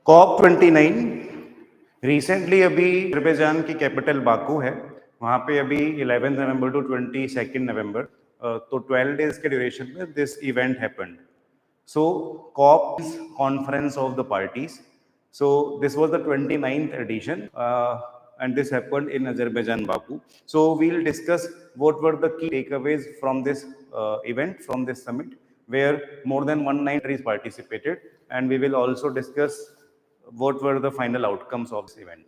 COP 29 recently अभी Azerbaijan की capital Baku है, वहाँ पे अभी 11 नवंबर टू 22 नवंबर तो 12 डेज के ड्यूरेशन में this event happened. So COP is Conference of the Parties. So this was the 29th edition and this happened in Azerbaijan, Baku. So we'll discuss what were the key takeaways from this event, from this summit, where more than 190 countries participated, and we will also discuss what were the final outcomes of this event.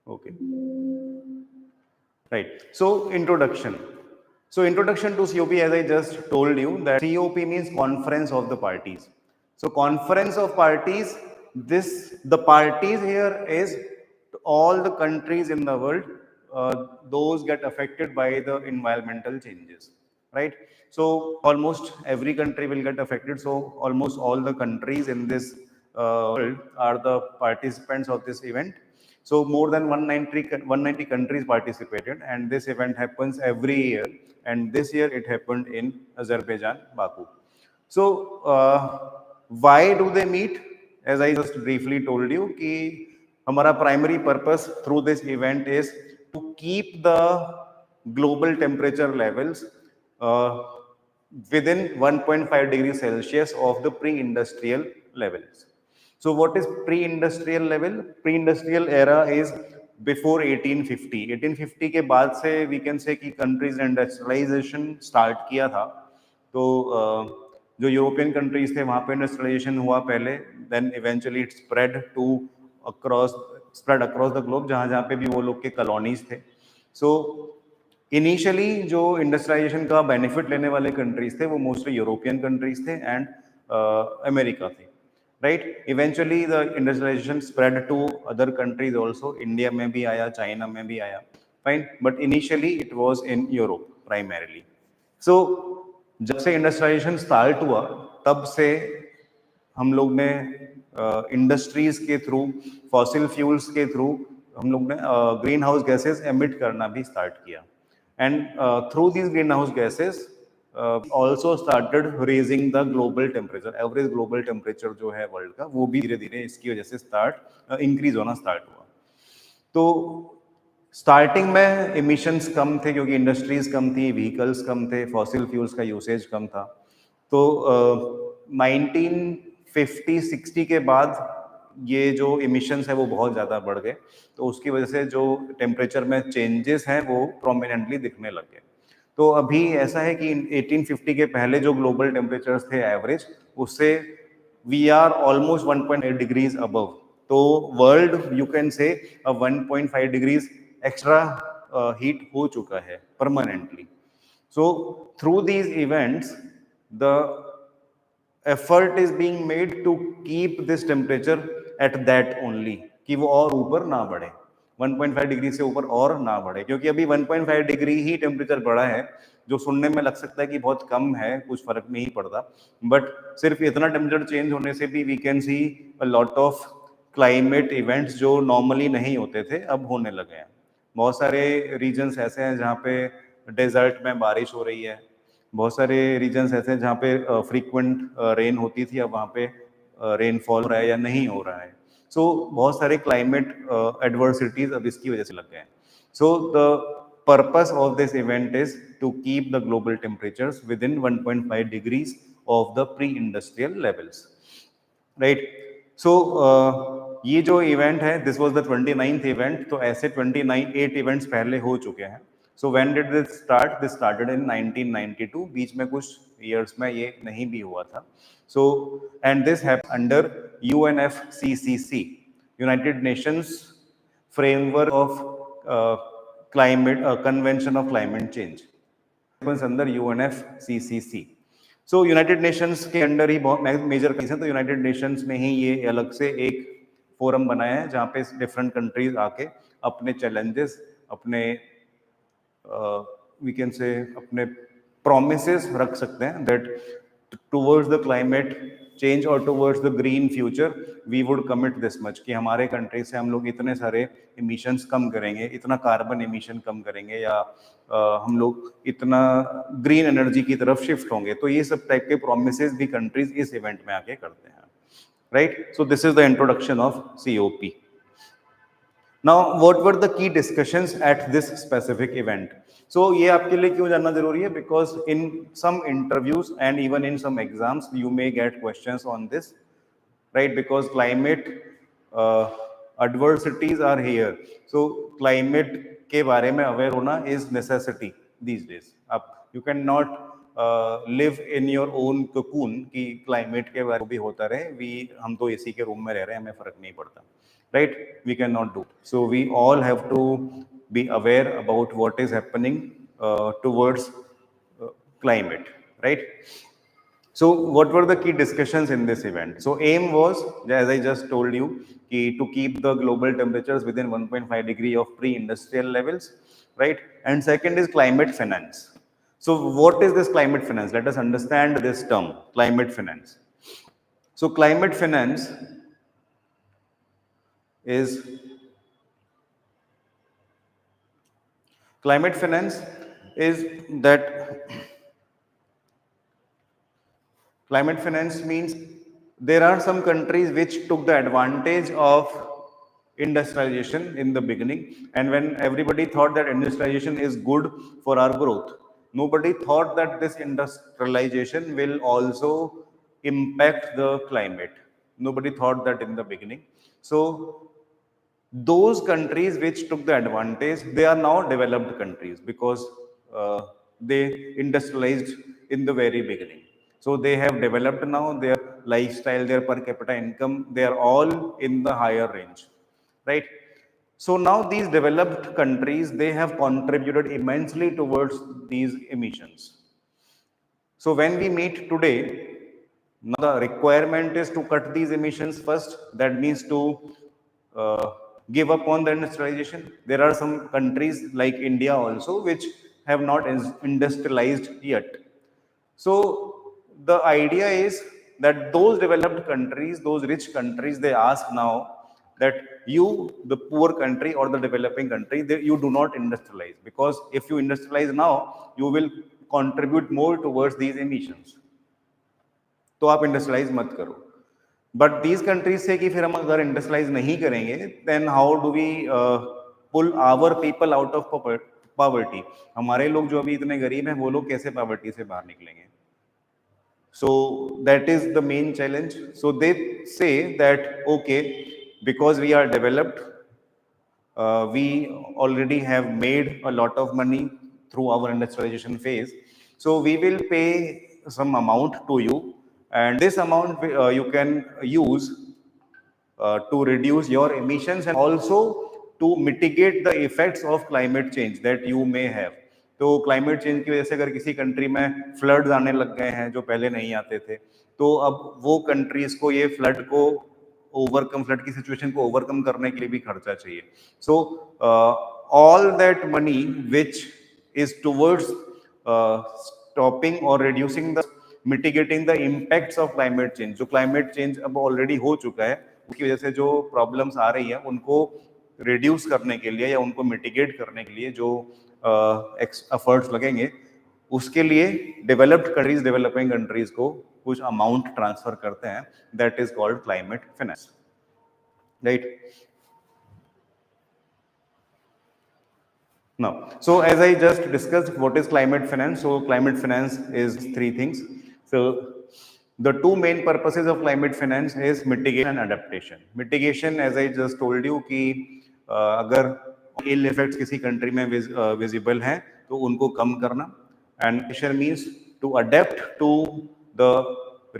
Okay. Right. So introduction. So introduction to COP, as I just told you, that COP means Conference of the Parties. So Conference of Parties, the parties here is all the countries in the world, those get affected by the environmental changes, right? So almost every country will get affected. So almost all the countries in this world are the participants of this event. So more than 190 countries participated, and this event happens every year. And this year it happened in Azerbaijan, Baku. So why do they meet? As I just briefly told you, कि हमारा primary purpose through this event is to keep the global temperature levels within 1.5 degrees Celsius of the pre-industrial levels. So what is pre-industrial level? Pre-industrial era is before 1850. 1850 के बाद से we can say कि countries ने industrialization start किया था. तो जो European countries थे वहाँ पे इंडस्ट्रियलाइजेशन हुआ पहले, then eventually it spread across the globe, जहाँ जहाँ पे भी वो लोग के कॉलोनीज थे. सो इनिशियली जो इंडस्ट्रियलाइजेशन का बेनिफिट लेने वाले कंट्रीज थे वो मोस्टली यूरोपियन कंट्रीज थे एंड अमेरिका थे, right. Eventually the industrialisation spread to other countries also. India में भी आया, चाइना में भी आया, fine, but initially it was in Europe primarily. So जब से इंडस्ट्रियलाइजेशन स्टार्ट हुआ तब से हम लोग ने इंडस्ट्रीज के थ्रू, फॉसिल फ्यूल्स के थ्रू हम लोग ने ग्रीन हाउस गैसेस एमिट करना भी स्टार्ट किया. And through these green house gases also started raising the global temperature. Average global temperature जो है वर्ल्ड का वो भी धीरे धीरे इसकी वजह से इंक्रीज होना स्टार्ट हुआ. तो स्टार्टिंग में इमिशंस कम थे क्योंकि इंडस्ट्रीज कम थी, व्हीकल्स कम थे, फॉसिल फ्यूल्स का यूसेज कम था. तो 1950-60 के बाद ये जो इमिशंस है वो बहुत ज़्यादा बढ़ गए. तो उसकी वजह से जो टेम्परेचर में चेंजेस हैं वो प्रोमिनेंटली दिखने लग गए. तो अभी ऐसा है कि 1850 के पहले जो ग्लोबल टेम्परेचर्स थे एवरेज, उससे we are almost 1.8 degrees above. तो world you can say 1.5 degrees extra heat हो चुका है permanently. So through these events the effort is being made to keep this temperature at that only, कि वो और ऊपर ना बढ़े, 1.5 डिग्री से ऊपर और ना बढ़े. क्योंकि अभी 1.5 डिग्री ही टेम्परेचर बढ़ा है, जो सुनने में लग सकता है कि बहुत कम है, कुछ फर्क नहीं पड़ता, बट सिर्फ इतना टेम्परेचर चेंज होने से भी we can see a lot of climate events जो नॉर्मली नहीं होते थे अब होने लगे हैं. बहुत सारे रीजन्स ऐसे हैं जहाँ पे डेजर्ट में बारिश हो रही है, बहुत सारे रीजन्स ऐसे हैं जहाँ पे फ्रीक्वेंट रेन होती थी, अब वहाँ पे रेनफॉल हो रहा है या नहीं हो रहा है. सो बहुत सारे क्लाइमेट एडवर्सिटीज अब इसकी वजह से लग गए हैं. So the purpose of this event is to keep the global temperatures within 1.5 degrees of the pre industrial levels, right. So ये जो इवेंट है, this was the 29th event. तो ऐसे 8 इवेंट्स पहले हो चुके हैं. So when did this start? This started in 1992. बीच में कुछ ईयर्स में ये नहीं भी हुआ था. So and this happened under UNFCCC, United Nations framework of climate convention of climate change, under UNFCCC. So United Nations के अंडर ही बहुत मेजर कंट्रीज हैं. तो यूनाइटेड नेशंस में ही ये अलग से एक फोरम बनाया है जहाँ पे डिफरेंट कंट्रीज आके अपने चैलेंजेस, अपने वी कैन से अपने प्रोमिसेस रख सकते हैं that towards the climate change और towards the green future we would commit this much, कि हमारे कंट्री से हम लोग इतने सारे इमिशंस कम करेंगे, इतना कार्बन इमिशन कम करेंगे, या हम लोग इतना ग्रीन एनर्जी की तरफ शिफ्ट होंगे. तो ये सब टाइप के प्रोमिसेस भी कंट्रीज इस इवेंट में आके करते हैं, right? So this is the introduction of COP. Now what were the key discussions at this specific event? So ये आपके लिए क्यों जानना जरूरी है? Because in some interviews and even in some exams you may get questions on this, right? Because climate uh, adversities are here. So climate के बारे में aware होना is necessity these days. अब you cannot live in your own cocoon कि climate के बारे में भी होता रहे, हम तो AC के रूम में रह रहे हैं, हमें फर्क नहीं पड़ता, right? We cannot do. So we all have to be aware about what is happening towards climate, right? So what were the key discussions in this event? So aim was, as I just told you, to keep the global temperatures within 1.5 degree of pre-industrial levels, right? And second is climate finance. So what is this climate finance? Let us understand this term, climate finance. So climate finance is that climate finance means there are some countries which took the advantage of industrialization in the beginning, and when everybody thought that industrialization is good for our growth, nobody thought that this industrialization will also impact the climate. Nobody thought that in the beginning. So those countries which took the advantage, they are now developed countries because they industrialized in the very beginning. So they have developed now, their lifestyle, their per capita income, they are all in the higher range, right? So now these developed countries, they have contributed immensely towards these emissions. So when we meet today, now the requirement is to cut these emissions first. That means to give up on the industrialization. There are some countries like India also which have not industrialized yet. So the idea is that those developed countries, those rich countries, they ask now that you, the poor country or the developing country, you do not industrialize, because if you industrialize now, you will contribute more towards these emissions. तो आप industrialise मत करो. But these countries से कि फिर हम अगर industrialise नहीं करेंगे, then how do we pull our people out of poverty? हमारे लोग जो अभी इतने गरीब हैं, वो लोग कैसे पॉवर्टी से बाहर निकलेंगे? So that is the main challenge. So they say that okay, because we are developed, we already have made a lot of money through our industrialization phase, so we will pay some amount to you, and this amount you can use to reduce your emissions and also to mitigate the effects of climate change that you may have. तो climate change की वजह से अगर किसी country में floods आने लग गए हैं जो पहले नहीं आते थे, तो अब वो कंट्रीज को ये फ्लड की सिचुएशन को ओवरकम करने के लिए भी खर्चा चाहिए. So all that money which is towards stopping और reducing the mitigating the impacts of climate change, जो क्लाइमेट चेंज अब ऑलरेडी हो चुका है, उसकी वजह से जो प्रॉब्लम्स आ रही है उनको रिड्यूस करने के लिए या उनको मिटिगेट करने के लिए जो एफर्ट्स लगेंगे, उसके लिए डेवलप्ड कंट्रीज डेवलपिंग कंट्रीज को कुछ अमाउंट ट्रांसफर करते हैं. That is called climate finance, right? Now, so as I just discussed, what is climate finance? So climate finance is three things. So the two main purposes of climate finance is mitigation and adaptation. Mitigation, as I just told you, कि अगर ill effects किसी country में visible हैं तो उनको कम करना. And adaptation means to adapt to the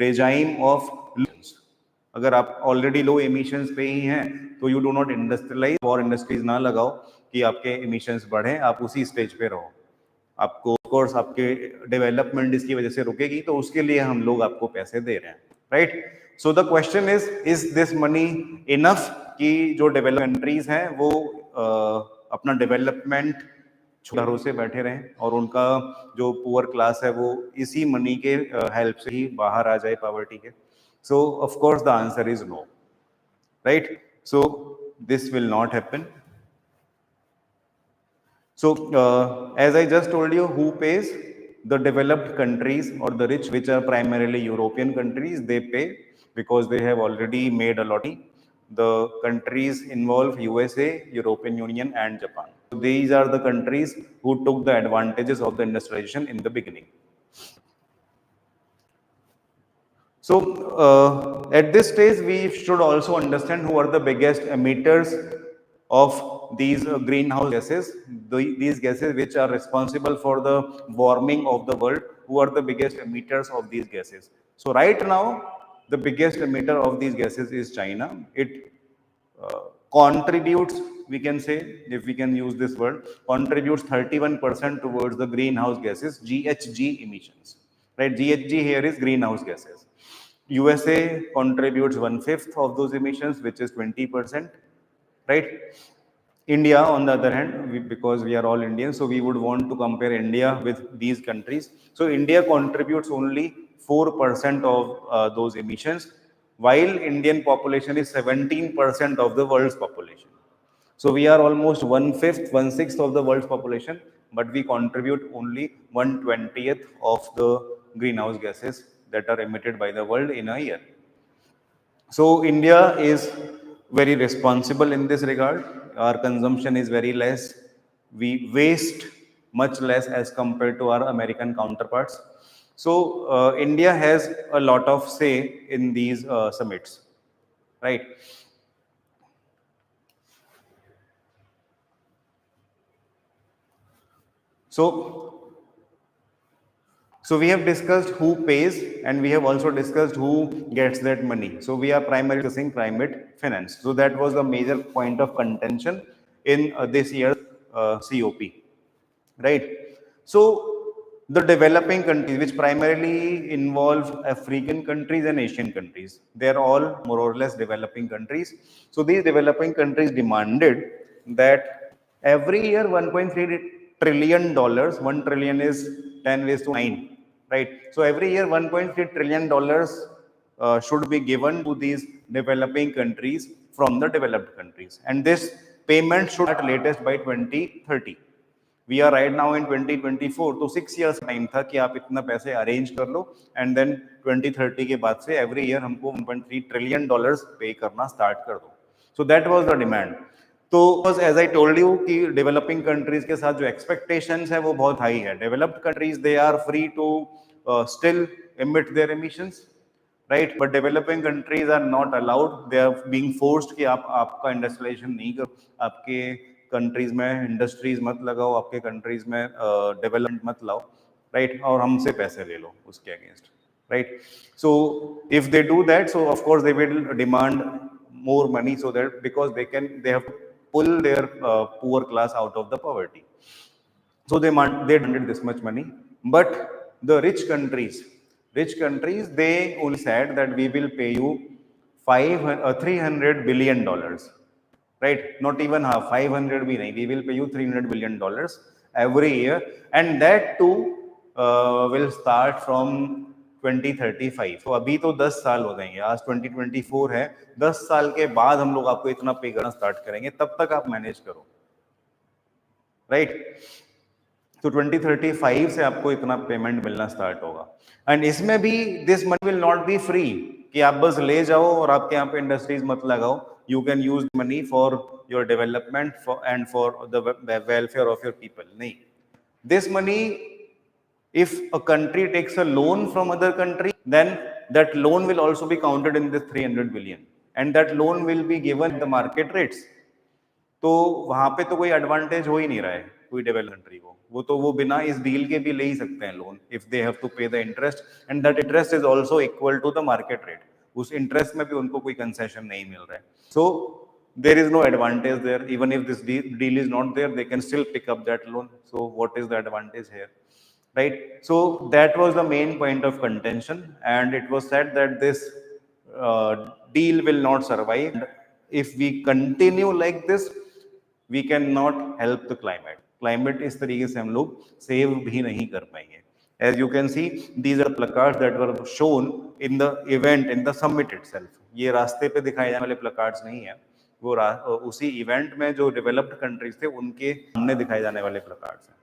regime of emissions. अगर आप ऑलरेडी लो एमिशंस पे ही हैं तो यू डू नॉट इंडस्ट्रियलाइज और इंडस्ट्रीज ना लगाओ कि आपके एमिशंस बढ़े, आप उसी स्टेज पे रहो. आपको ऑफ कोर्स आपके डेवलपमेंट इसकी वजह से रुकेगी, तो उसके लिए हम लोग आपको पैसे दे रहे हैं, right? So the question is this money enough कि जो डेवलप कंट्रीज हैं वो अपना डेवलपमेंट घरों से बैठे रहें और उनका जो पुअर क्लास है वो इसी मनी के हेल्प से ही बाहर आ जाए पॉवर्टी के? So of course the answer is no, right? So this will not happen. So as I just told you, who pays? The developed countries or the rich, which are primarily European countries, they pay. because they have already made a lot of money. The countries involve USA, European Union, and Japan. So these are the countries who took the advantages of the industrialization in the beginning. So at this stage, we should also understand who are the biggest emitters of these greenhouse gases, these gases which are responsible for the warming of the world, who are the biggest emitters of these gases. So right now, the biggest emitter of these gases is China. It contributes, we can say, if we can use this word, contributes 31% towards the greenhouse gases, GHG emissions. Right? GHG here is greenhouse gases. USA contributes 1/5 of those emissions, which is 20%. Right? India, on the other hand, because we are all Indians, so we would want to compare India with these countries. So India contributes only 4% of those emissions, while Indian population is 17% of the world's population. So we are almost 1/5, 1/6 of the world's population, but we contribute only 1/20th of the greenhouse gases that are emitted by the world in a year. So India is very responsible in this regard. Our consumption is very less. We waste much less as compared to our American counterparts. So India has a lot of say in these summits, right? So So we have discussed who pays and we have also discussed who gets that money. So we are primarily discussing climate finance. So that was the major point of contention in this year's COP, right? So the developing countries, which primarily involve African countries and Asian countries, they are all more or less developing countries. So these developing countries demanded that every year 1.3 trillion dollars, 1 trillion is 10 raised to 9, right? So every year 1.3 trillion dollars should be given to these developing countries from the developed countries, and this payment should at latest by 2030. We are right now in 2024, तो 6 years time था कि आप इतना पैसे arrange कर लो and then 2030 के बाद से एवरी ईयर हमको 1.3 ट्रिलियन डॉलर्स पे करना स्टार्ट कर दो. So that was the demand. तो एज आई टोल्ड यू कि डेवलपिंग कंट्रीज के साथ जो एक्सपेक्टेशंस है वो बहुत हाई है. Developed countries they are free to still emit their emissions, right? But developing countries are not allowed. They are being forced कि आप आपका इंडस्ट्रियलाइजेशन नहीं करो, आपके कंट्रीज में इंडस्ट्रीज मत लगाओ, आपके कंट्रीज में डेवलपमेंट मत लाओ, राइट? और हमसे पैसे ले लो उसके against, right? So if they do that, so of course they will demand more money so that because they have to pull their poor class out of the poverty. So they demanded this much money, but the rich countries, they only said that we will pay you 300 billion dollars, right? Not even half, 500 bhi nahi, we will pay you 300 billion dollars every year, and that too will start from 2035. तो अभी तो 10 साल हो गए, आज 2024 है, 10 साल के बाद हम लोग आपको इतना पे करना स्टार्ट करेंगे, तब तक आप मैनेज करो, राइट? तो 2035 से आपको इतना पेमेंट मिलना स्टार्ट होगा. एंड इसमें भी this money will not B free कि आप बस ले जाओ और आपके यहाँ पे इंडस्ट्रीज मत लगाओ. You can use money for your development and for the welfare of your people. नहीं, this money, if a country takes a loan from other country, then that loan will also be counted in this 300 billion, and that loan will be given the market rates. तो वहां पे तो कोई advantage हो ही नहीं रहा है कोई डेवलप कंट्री को. वो बिना इस डील के भी ले ही सकते हैं loan, if they have to pay the interest, and that interest is also equal to the market rate. उस इंटरेस्ट में भी उनको कोई कंसेशन नहीं मिल रहा है. सो there is no advantage there. Even if this deal is not there, they can still pick up that loan. So what is the advantage here, right? So that was the main point of contention, and it was said that this deal will not survive. If we continue like this, we cannot help the climate. Climate इस तरीके से हम लोग save भी नहीं कर पाएंगे. As you can see, these are placards that were shown in the event, in the summit itself. ये रास्ते पे दिखाए जाने वाले placards नहीं है, वो उसी इवेंट में जो डेवलप्ड कंट्रीज थे उनके सामने दिखाए जाने वाले placards हैं,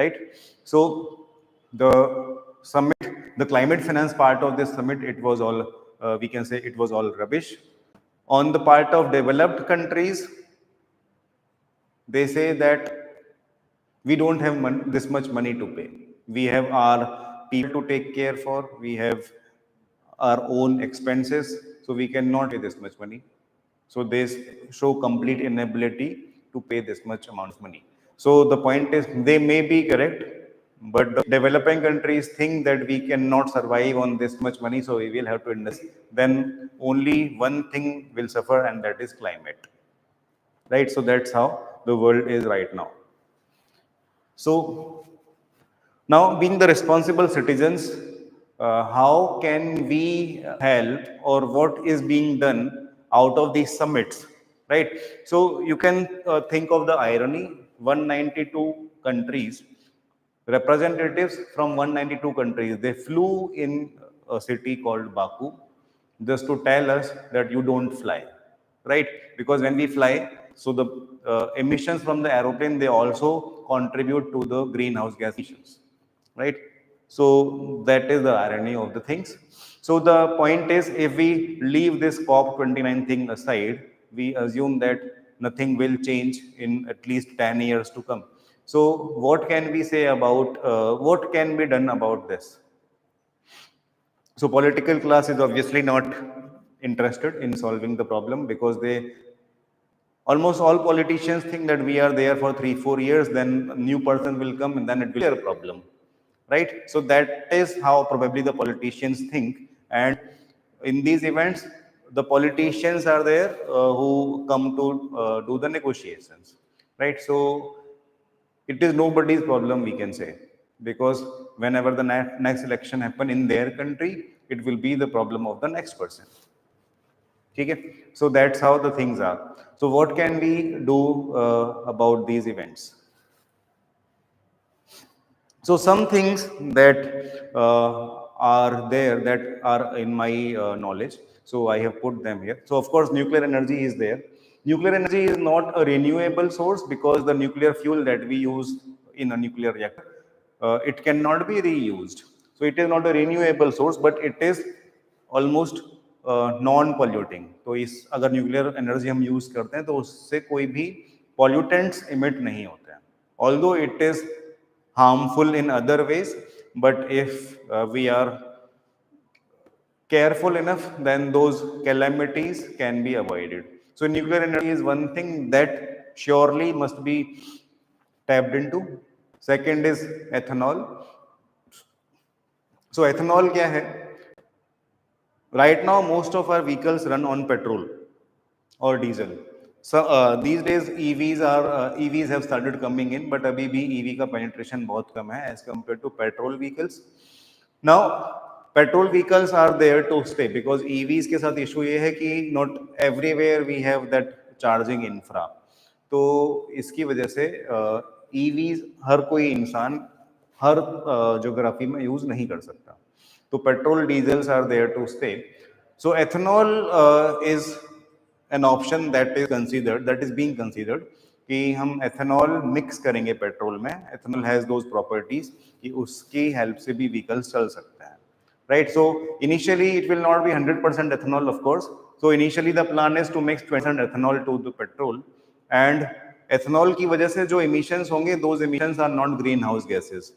right? So the summit, the climate finance part of this summit, it was all we can say it was all rubbish. On the part of developed countries, they say that we don't have this much money to pay. We have our people to take care for, we have our own expenses, so we cannot pay this much money. So they show complete inability to pay this much amount of money. So the point is, they may be correct, but the developing countries think that we cannot survive on this much money, so we will have to invest. Then only one thing will suffer, and that is climate. Right? So that's how the world is right now. So now, being the responsible citizens, how can we help, or what is being done out of these summits, right? So you can think of the irony: 192 countries, representatives from 192 countries, they flew in a city called Baku just to tell us that you don't fly, right? Because when we fly, so the emissions from the aeroplane, they also contribute to the greenhouse gas emissions, right? So that is the irony of the things. So the point is, if we leave this COP29 thing aside, we assume that nothing will change in at least 10 years to come. So what can we say about, what can be done about this? So political class is obviously not interested in solving the problem, because they, almost all politicians think that we are there for 3-4 years, then a new person will come and then it will be their problem, right? So that is how probably the politicians think. And in these events, the politicians are there who come to do the negotiations, right? So it is nobody's problem, we can say, because whenever the next election happen in their country, it will be the problem of the next person. Okay? So that's how the things are. So what can we do about these events? So some things that are there, that are in my knowledge, so I have put them here. So of course nuclear energy is there. Nuclear energy is not a renewable source, because the nuclear fuel that we use in a nuclear reactor, it cannot be reused. So it is not a renewable source, but it is almost non polluting. तो इस अगर nuclear energy हम use करते हैं तो उससे कोई भी पॉल्यूटेंट्स इमिट नहीं होते हैं, although it is harmful in other ways, but if we are careful enough, then those calamities can be avoided. So nuclear energy is one thing that surely must be tapped into. Second is ethanol. So ethanol क्या है? Right now, most of our vehicles run on petrol or diesel. So these days EVs have started coming in, but अभी भी EV का penetration बहुत कम है as compared to petrol vehicles. Now, petrol vehicles are there to stay, because EVs के साथ issue ये है कि not everywhere we have that charging infra. तो इसकी वजह से EVs हर कोई इंसान हर ज्योग्राफी में यूज नहीं कर सकता. तो petrol diesels are there to stay. So ethanol is an option that is considered, that is being considered, कि हम एथेनॉल मिक्स करेंगे पेट्रोल में. एथेनॉल हैज दोज प्रॉपर्टीज कि उसकी हेल्प से भी व्हीकल्स चल सकते हैं, right? So initially it will not be 100% ethanol, of course. So initially the plan is to mix 20% ethanol to the petrol, and ethanol की वजह से जो emissions होंगे, those emissions are not greenhouse gases.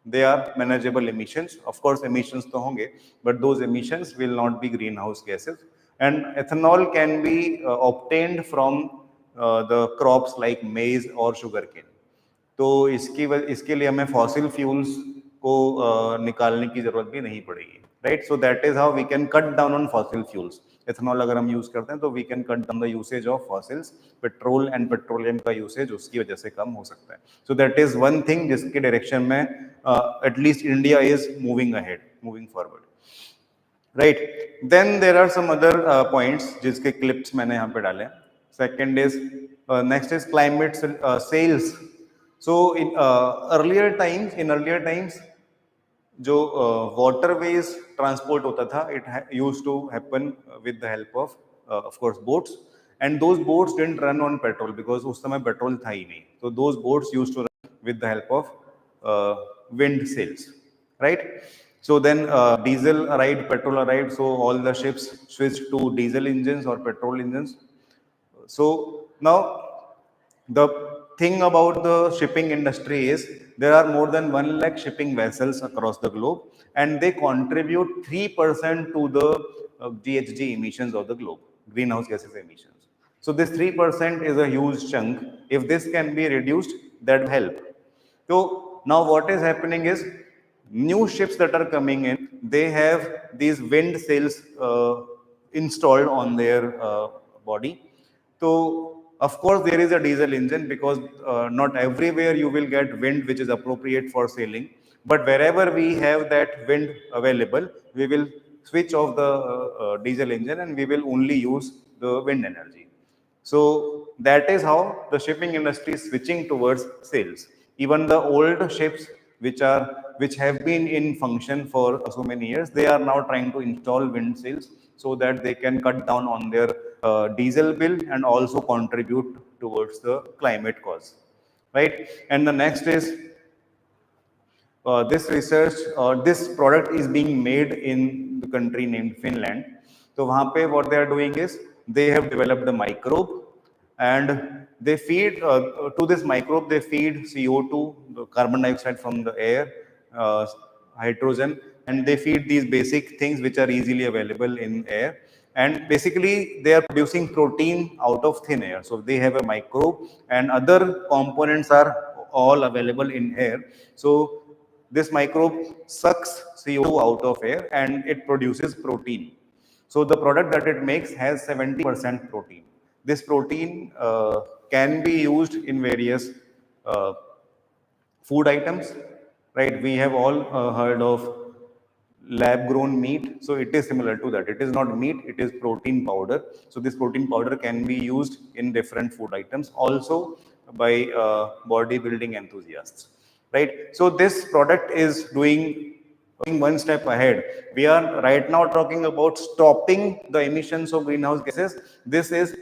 They are manageable emissions. Of course, emissions तो होंगे, but those emissions will not be greenhouse gases. And ethanol can be obtained from the crops like maize or sugarcane. तो इसके लिए हमें fossil fuels को निकालने की जरूरत भी नहीं पड़ेगी, right? So that is how we can cut down on fossil fuels. Ethanol अगर हम यूज करते हैं तो we can cut down the usage of fossils. Petrol and petroleum का यूसेज उसकी वजह से कम हो सकता है. So that is one thing जिसके डायरेक्शन में at least India is moving ahead, moving forward, right? Then there are some other points जिसके क्लिप्स मैंने यहाँ पे डाले. Second is, next is climate sails. So in earlier times जो waterways transport होता था, it used to happen with the help of course boats, and those boats didn't run on petrol, because उस समय petrol था ही नहीं. तो those boats used to run with the help of wind sails, right? So then diesel arrived, petrol arrived, so all the ships switched to diesel engines or petrol engines. So now the thing about the shipping industry is there are more than 1 lakh shipping vessels across the globe, and they contribute 3% to the GHG emissions of the globe, greenhouse gases emissions. So this 3% is a huge chunk. If this can be reduced, that will help. So now what is happening is new ships that are coming in, they have these wind sails installed on their body. So of course there is a diesel engine because not everywhere you will get wind which is appropriate for sailing. But wherever we have that wind available, we will switch off the diesel engine and we will only use the wind energy. So that is how the shipping industry is switching towards sails. Even the old ships which have been in function for so many years, they are now trying to install wind sails so that they can cut down on their diesel bill and also contribute towards the climate cause, right? And the next is this product is being made in the country named Finland. So वहाँ पे what they are doing is they have developed a microbe, and they feed to this microbe they feed CO2, the carbon dioxide from the air, hydrogen, and they feed these basic things which are easily available in air. And basically they are producing protein out of thin air. So they have a microbe and other components are all available in air. So this microbe sucks CO2 out of air and it produces protein. So the product that it makes has 70% protein. This protein can be used in various uh, food items, right? We have all heard of lab grown meat. So it is similar to that. It is not meat, it is protein powder. So this protein powder can be used in different food items, also by bodybuilding enthusiasts, right? So this product is doing one step ahead. We are right now talking about stopping the emissions of greenhouse gases. This is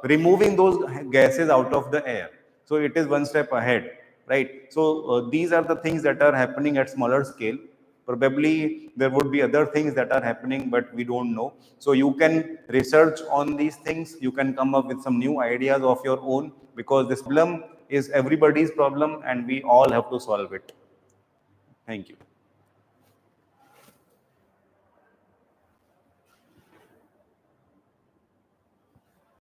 removing those gases out of the air. So it is one step ahead, right? So these are the things that are happening at smaller scale. Probably there would be other things that are happening, but we don't know. So you can research on these things. You can come up with some new ideas of your own, because this problem is everybody's problem and we all have to solve it. Thank you.